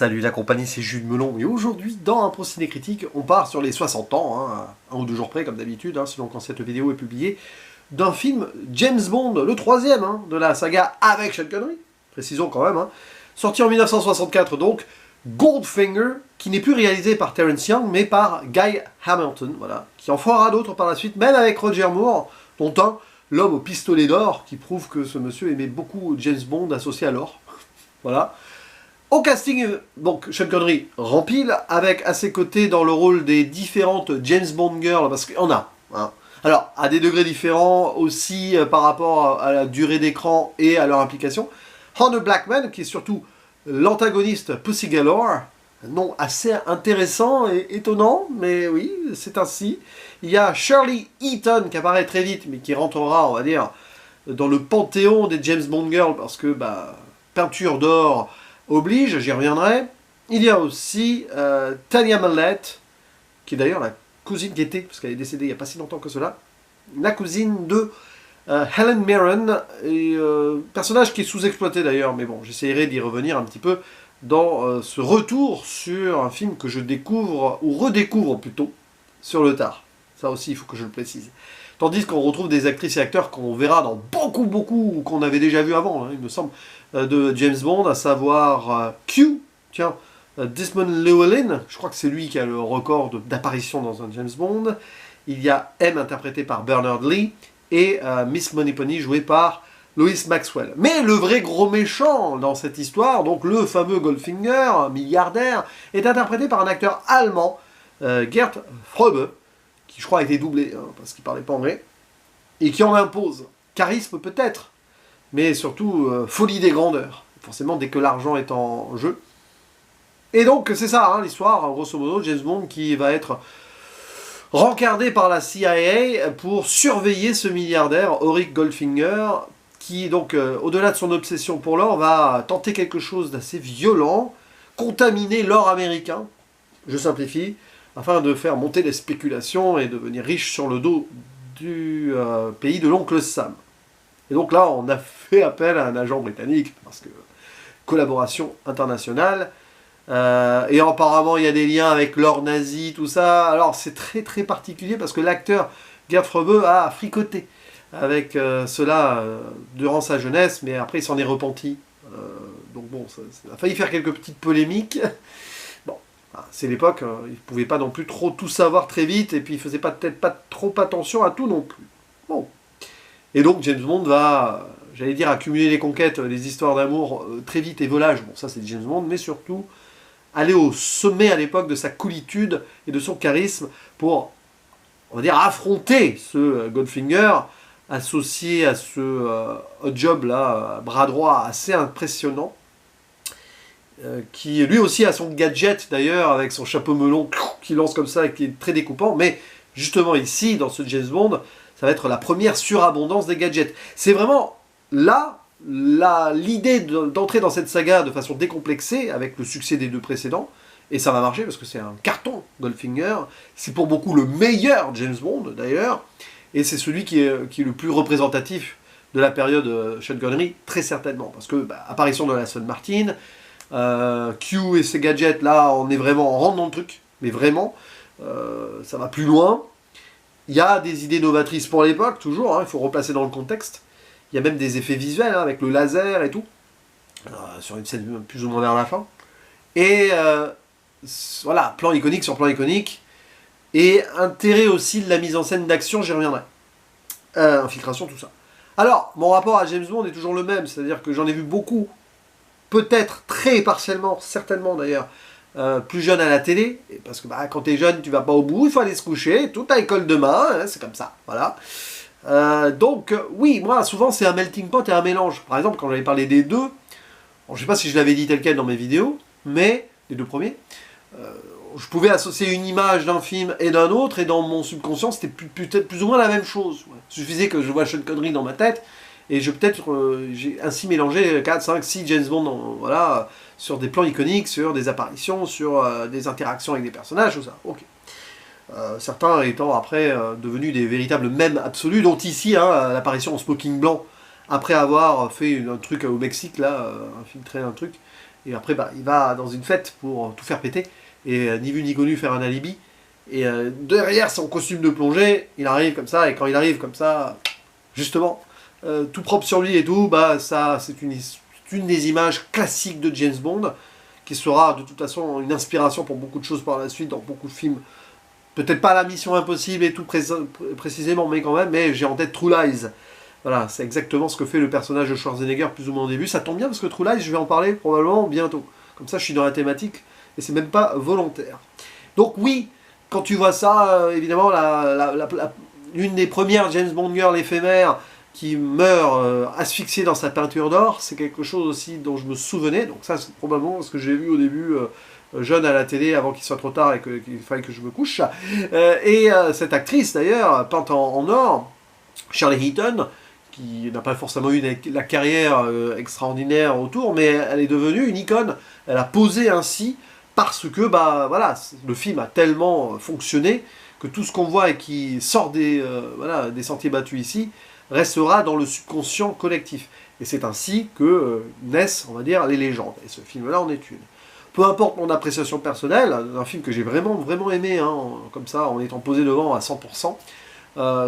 Salut la compagnie, c'est Jules Melon et aujourd'hui dans un pro ciné critique, on part sur les 60 ans, un ou deux jours près comme d'habitude, selon quand cette vidéo est publiée, d'un film James Bond, le troisième de la saga avec Sean Connery, précisons quand même, sorti en 1964 donc, Goldfinger, qui n'est plus réalisé par Terence Young mais par Guy Hamilton, voilà, qui en fera d'autres par la suite, même avec Roger Moore, dont un, l'homme au pistolet d'or, qui prouve que ce monsieur aimait beaucoup James Bond associé à l'or, voilà. Au casting, donc Sean Connery rempile, avec à ses côtés dans le rôle des différentes James Bond girls, parce qu'il y en a. Alors, à des degrés différents aussi par rapport à la durée d'écran et à leur implication. Honor Blackman, qui est surtout l'antagoniste Pussy Galore, nom assez intéressant et étonnant, mais oui, c'est ainsi. Il y a Shirley Eaton, qui apparaît très vite, mais qui rentrera, on va dire, dans le panthéon des James Bond girls, parce que, peinture d'or oblige, j'y reviendrai. Il y a aussi Tania Millette, qui est d'ailleurs la cousine qui était, parce qu'elle est décédée il n'y a pas si longtemps que cela, la cousine de Helen Mirren, et personnage qui est sous-exploité d'ailleurs, mais bon, j'essaierai d'y revenir un petit peu dans ce retour sur un film que je découvre, ou redécouvre plutôt, sur le tard. Ça aussi, il faut que je le précise. Tandis qu'on retrouve des actrices et acteurs qu'on verra dans beaucoup, ou qu'on avait déjà vu avant, il me semble, de James Bond, à savoir Q, tiens, Desmond Llewellyn, je crois que c'est lui qui a le record d'apparition dans un James Bond. Il y a M, interprété par Bernard Lee, et Miss Moneypenny, jouée par Lois Maxwell. Mais le vrai gros méchant dans cette histoire, donc le fameux Goldfinger, milliardaire, est interprété par un acteur allemand, Gerd Fröbe, qui je crois a été doublé, parce qu'il parlait pas anglais, et qui en impose. Charisme peut-être, mais surtout folie des grandeurs. Forcément, dès que l'argent est en jeu. Et donc, c'est ça, l'histoire, grosso modo, James Bond qui va être rencardé par la CIA pour surveiller ce milliardaire, Auric Goldfinger, qui, donc, au-delà de son obsession pour l'or, va tenter quelque chose d'assez violent, contaminer l'or américain, je simplifie, afin de faire monter les spéculations et devenir riche sur le dos du pays de l'oncle Sam. Et donc là, on a fait appel à un agent britannique, parce que collaboration internationale, et apparemment il y a des liens avec l'or nazi, tout ça. Alors c'est très particulier, parce que l'acteur Gerd Fröbe a fricoté avec cela durant sa jeunesse, mais après il s'en est repenti. Donc bon, ça a failli faire quelques petites polémiques. Bon, c'est l'époque, il ne pouvait pas non plus trop tout savoir très vite, et puis il faisait peut-être pas trop attention à tout non plus. Bon. Et donc James Bond va, j'allais dire, accumuler les conquêtes, les histoires d'amour très vite et volage. Bon, ça c'est James Bond, mais surtout aller au sommet à l'époque de sa coolitude et de son charisme pour, on va dire, affronter ce Goldfinger associé à ce hot job là, bras droit assez impressionnant, qui lui aussi a son gadget d'ailleurs, avec son chapeau melon qui lance comme ça et qui est très découpant, mais justement ici, dans ce James Bond, ça va être la première surabondance des gadgets. C'est vraiment là l'idée d'entrer dans cette saga de façon décomplexée, avec le succès des deux précédents, et ça va marcher parce que c'est un carton, Goldfinger. C'est pour beaucoup le meilleur James Bond d'ailleurs, et c'est celui qui est le plus représentatif de la période Sean Connery, très certainement, parce que apparition de la Aston Martin, Q et ses gadgets, là on est vraiment, on rentre dans le truc, mais vraiment, ça va plus loin. Il y a des idées novatrices pour l'époque, toujours, il faut replacer dans le contexte. Il y a même des effets visuels, avec le laser et tout, sur une scène plus ou moins vers la fin. Et voilà, plan iconique sur plan iconique. Et intérêt aussi de la mise en scène d'action, j'y reviendrai. Infiltration, tout ça. Alors, mon rapport à James Bond est toujours le même, c'est-à-dire que j'en ai vu beaucoup, peut-être très partiellement, certainement d'ailleurs, plus jeune à la télé, parce que quand t'es jeune, tu vas pas au bout, il faut aller se coucher, tout à école demain, c'est comme ça, voilà. Donc, oui, moi, souvent, c'est un melting pot et un mélange. Par exemple, quand j'avais parlé des deux, bon, je sais pas si je l'avais dit tel quel dans mes vidéos, mais, les deux premiers, je pouvais associer une image d'un film et d'un autre, et dans mon subconscient, c'était peut-être plus ou moins la même chose. Il suffisait que je vois Sean Connery dans ma tête, et j'ai ainsi mélangé 4, 5, 6 James Bond, voilà, sur des plans iconiques, sur des apparitions, sur des interactions avec des personnages, tout ça. Ok. Certains étant après devenus des véritables mèmes absolus, dont ici l'apparition en smoking blanc, après avoir fait un truc au Mexique, là, infiltré un truc, et après bah, il va dans une fête pour tout faire péter, et ni vu ni connu faire un alibi, et derrière son costume de plongée, il arrive comme ça, et quand il arrive comme ça, justement, tout propre sur lui et tout, bah ça c'est une des images classiques de James Bond, qui sera de toute façon une inspiration pour beaucoup de choses par la suite, dans beaucoup de films. Peut-être pas la Mission Impossible et tout précisément, mais quand même, mais j'ai en tête True Lies. Voilà, c'est exactement ce que fait le personnage de Schwarzenegger plus ou moins au début. Ça tombe bien parce que True Lies, je vais en parler probablement bientôt. Comme ça, je suis dans la thématique et c'est même pas volontaire. Donc oui, quand tu vois ça, évidemment, l'une des premières James Bond girl éphémères qui meurt asphyxiée dans sa peinture d'or, c'est quelque chose aussi dont je me souvenais. Donc ça, c'est probablement ce que j'ai vu au début jeune à la télé avant qu'il soit trop tard et qu'il faille que je me couche. Cette actrice, d'ailleurs, peinte en or, Shirley Heaton, qui n'a pas forcément eu la carrière extraordinaire autour, mais elle est devenue une icône. Elle a posé ainsi parce que bah, voilà, le film a tellement fonctionné que tout ce qu'on voit et qui sort des sentiers battus ici restera dans le subconscient collectif. Et c'est ainsi que naissent, on va dire, les légendes. Et ce film-là en est une. Peu importe mon appréciation personnelle, un film que j'ai vraiment, vraiment aimé, hein, comme ça, en étant posé devant à 100%,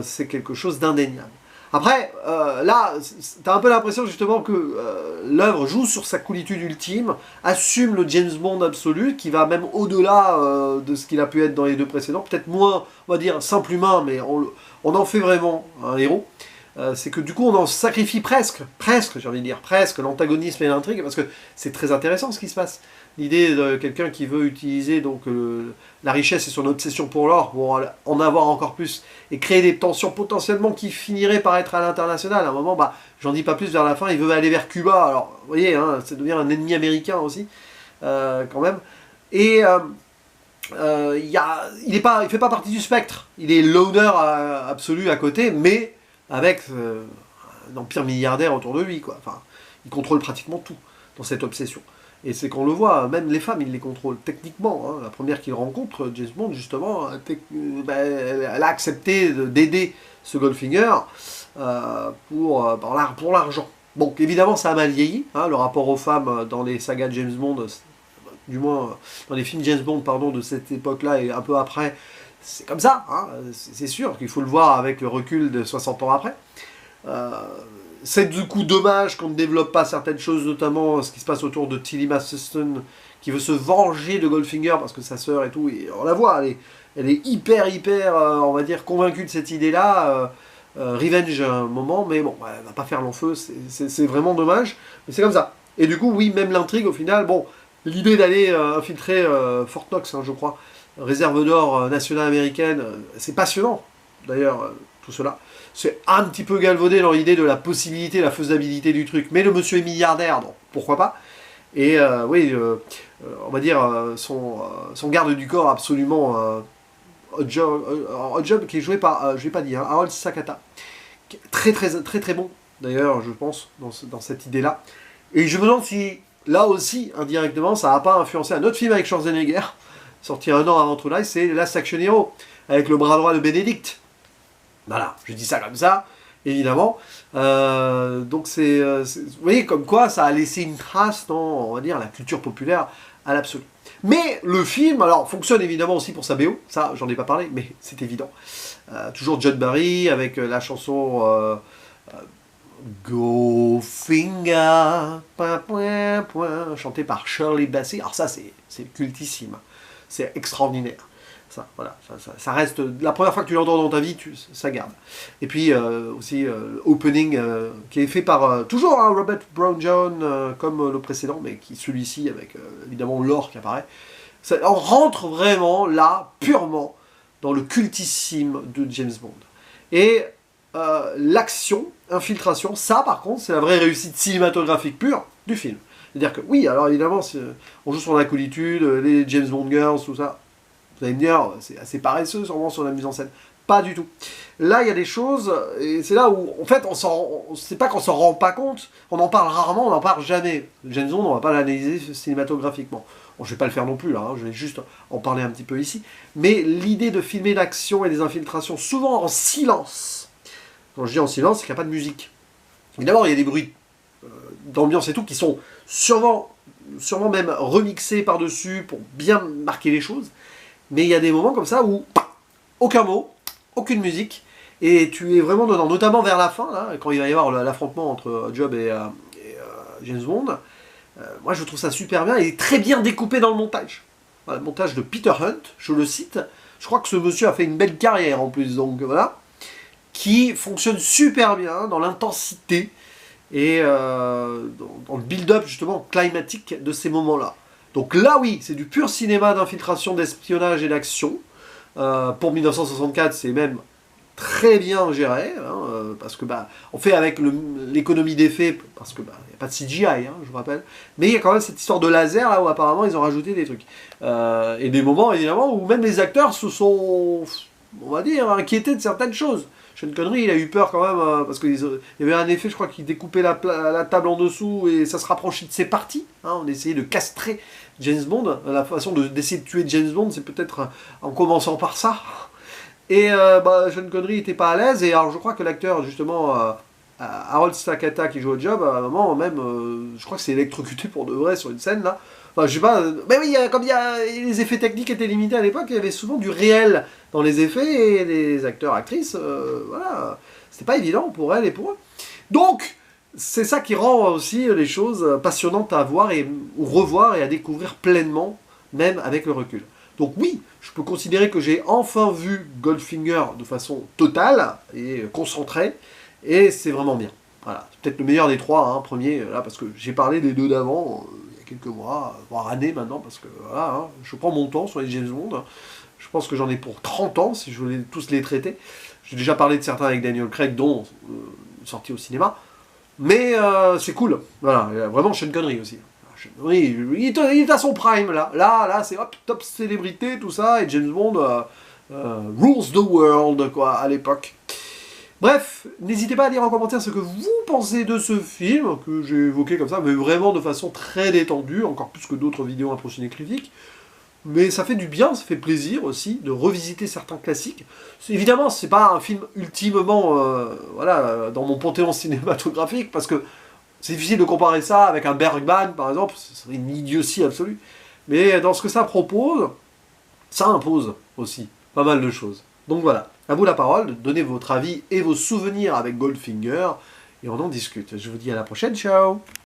c'est quelque chose d'indéniable. Après, là, t'as un peu l'impression justement que l'œuvre joue sur sa coolitude ultime, assume le James Bond absolu, qui va même au-delà de ce qu'il a pu être dans les deux précédents, peut-être moins, on va dire, simple humain, mais on en fait vraiment un héros. C'est que du coup on en sacrifie presque, j'ai envie de dire, presque l'antagonisme et l'intrigue, parce que c'est très intéressant ce qui se passe. L'idée de quelqu'un qui veut utiliser donc la richesse et son obsession pour l'or pour en avoir encore plus et créer des tensions potentiellement qui finiraient par être à l'international. À un moment, bah, j'en dis pas plus vers la fin, il veut aller vers Cuba. Alors, vous voyez, hein, ça devient un ennemi américain aussi, quand même. Et il fait pas partie du spectre. Il est l'honneur absolu à côté, mais avec un empire milliardaire autour de lui, quoi. Enfin, il contrôle pratiquement tout dans cette obsession. Et c'est qu'on le voit, même les femmes, il les contrôle techniquement. Hein. La première qu'il rencontre, James Bond, justement, elle a accepté d'aider ce Goldfinger pour l'argent. Donc évidemment, ça a mal vieilli, hein, le rapport aux femmes dans les sagas de James Bond, du moins dans les films James Bond, pardon, de cette époque-là et un peu après, c'est comme ça, hein, c'est sûr qu'il faut le voir avec le recul de 60 ans après. C'est du coup dommage qu'on ne développe pas certaines choses, notamment ce qui se passe autour de Tilly Masterson, qui veut se venger de Goldfinger parce que sa sœur et tout, et on la voit, elle est hyper, on va dire, convaincue de cette idée-là, revenge un moment, mais bon, elle va pas faire long feu, c'est vraiment dommage, mais c'est comme ça. Et du coup, oui, même l'intrigue, au final, bon, l'idée d'aller infiltrer Fort Knox, hein, je crois, réserve d'or nationale américaine, c'est passionnant, d'ailleurs, tout cela. C'est un petit peu galvaudé dans l'idée de la possibilité, la faisabilité du truc. Mais le monsieur est milliardaire, donc pourquoi pas. Et oui, on va dire son garde du corps absolument odd job qui est joué par, je vais pas dire, hein, Harold Sakata. Très très bon, d'ailleurs, je pense, dans cette idée-là. Et je me demande si, là aussi, indirectement, ça n'a pas influencé un autre film avec Schwarzenegger, sorti un an avant True Lies, c'est Last Action Hero, avec le bras droit de Benedict. Voilà, je dis ça comme ça, évidemment. Donc vous voyez, comme quoi ça a laissé une trace dans, on va dire, la culture populaire à l'absolu. Mais le film, alors, fonctionne évidemment aussi pour sa BO, ça, j'en ai pas parlé, mais c'est évident. Toujours John Barry, avec la chanson Goldfinger, chantée par Shirley Bassey. Alors ça, c'est cultissime, c'est extraordinaire. Ça, voilà, ça reste, la première fois que tu l'entends dans ta vie, ça garde. Et puis aussi opening qui est fait par toujours hein, Robert Brown-Jones comme le précédent, mais qui celui-ci avec évidemment l'or qui apparaît. On rentre vraiment là, purement, dans le cultissime de James Bond. Et l'action, infiltration, ça par contre, c'est la vraie réussite cinématographique pure du film. C'est-à-dire que oui, alors évidemment, on joue sur la coolitude, les James Bond girls, tout ça. Vous allez me dire, c'est assez paresseux sûrement sur la mise en scène. Pas du tout. Là, il y a des choses, et c'est là où, en fait, c'est pas qu'on s'en rend pas compte, on en parle rarement, on n'en parle jamais. James Bond, on va pas l'analyser cinématographiquement. Bon, je vais pas le faire non plus, là, hein, je vais juste en parler un petit peu ici. Mais l'idée de filmer l'action et des infiltrations, souvent en silence. Quand je dis en silence, c'est qu'il n'y a pas de musique. Évidemment, il y a des bruits d'ambiance et tout qui sont sûrement sûrement même remixé par-dessus pour bien marquer les choses. Mais il y a des moments comme ça où aucun mot, aucune musique, et tu es vraiment dedans, notamment vers la fin, là, quand il va y avoir l'affrontement entre Job et James Bond. Moi je trouve ça super bien, et très bien découpé dans le montage. Voilà, le montage de Peter Hunt, je le cite, je crois que ce monsieur a fait une belle carrière en plus, donc voilà, qui fonctionne super bien dans l'intensité, et dans le build-up justement climatique de ces moments-là. Donc là oui, c'est du pur cinéma d'infiltration, d'espionnage et d'action. Pour 1964, c'est même très bien géré, hein, parce que on fait avec l'économie d'effets, parce que n'y a pas de CGI, hein, je vous rappelle, mais il y a quand même cette histoire de laser là où apparemment ils ont rajouté des trucs. Et des moments évidemment où même les acteurs se sont, on va dire, inquiétés de certaines choses. Sean Connery, il a eu peur quand même, parce qu'il y avait un effet, je crois, qui découpait la table en dessous et ça se rapprochait de ses parties. Hein, on essayait de castrer James Bond. La façon d'essayer de tuer James Bond, c'est peut-être en commençant par ça. Et Sean Connery n'était pas à l'aise, et alors je crois que l'acteur, justement, Harold Sakata, qui joue au Job, à un moment même, je crois que c'est électrocuté pour de vrai sur une scène, là. Enfin, je sais pas, mais oui, comme les effets techniques étaient limités à l'époque, il y avait souvent du réel dans les effets, et les acteurs, actrices, voilà, c'était pas évident pour elles et pour eux. Donc, c'est ça qui rend aussi les choses passionnantes à voir, ou revoir, et à découvrir pleinement, même avec le recul. Donc oui, je peux considérer que j'ai enfin vu Goldfinger de façon totale et concentrée, et c'est vraiment bien. Voilà, c'est peut-être le meilleur des trois, hein, premier, là, parce que j'ai parlé des deux d'avant, il y a quelques mois, voire années maintenant, parce que voilà, hein, je prends mon temps sur les James Bond. Hein. Je pense que j'en ai pour 30 ans, si je voulais tous les traiter. J'ai déjà parlé de certains avec Daniel Craig, dont sorti au cinéma. Mais c'est cool, voilà, vraiment Sean Connery aussi. Oui, il est à son prime là. Là, c'est hop, top célébrité, tout ça, et James Bond rules the world, quoi, à l'époque. Bref, n'hésitez pas à dire en commentaire ce que vous pensez de ce film, que j'ai évoqué comme ça, mais vraiment de façon très détendue, encore plus que d'autres vidéos un prochain critique. Mais ça fait du bien, ça fait plaisir aussi de revisiter certains classiques. Évidemment, c'est pas un film ultimement, voilà, dans mon panthéon cinématographique, parce que c'est difficile de comparer ça avec un Bergman, par exemple, ce serait une idiotie absolue. Mais dans ce que ça propose, ça impose aussi pas mal de choses. Donc voilà, à vous la parole, donnez votre avis et vos souvenirs avec Goldfinger, et on en discute. Je vous dis à la prochaine, ciao!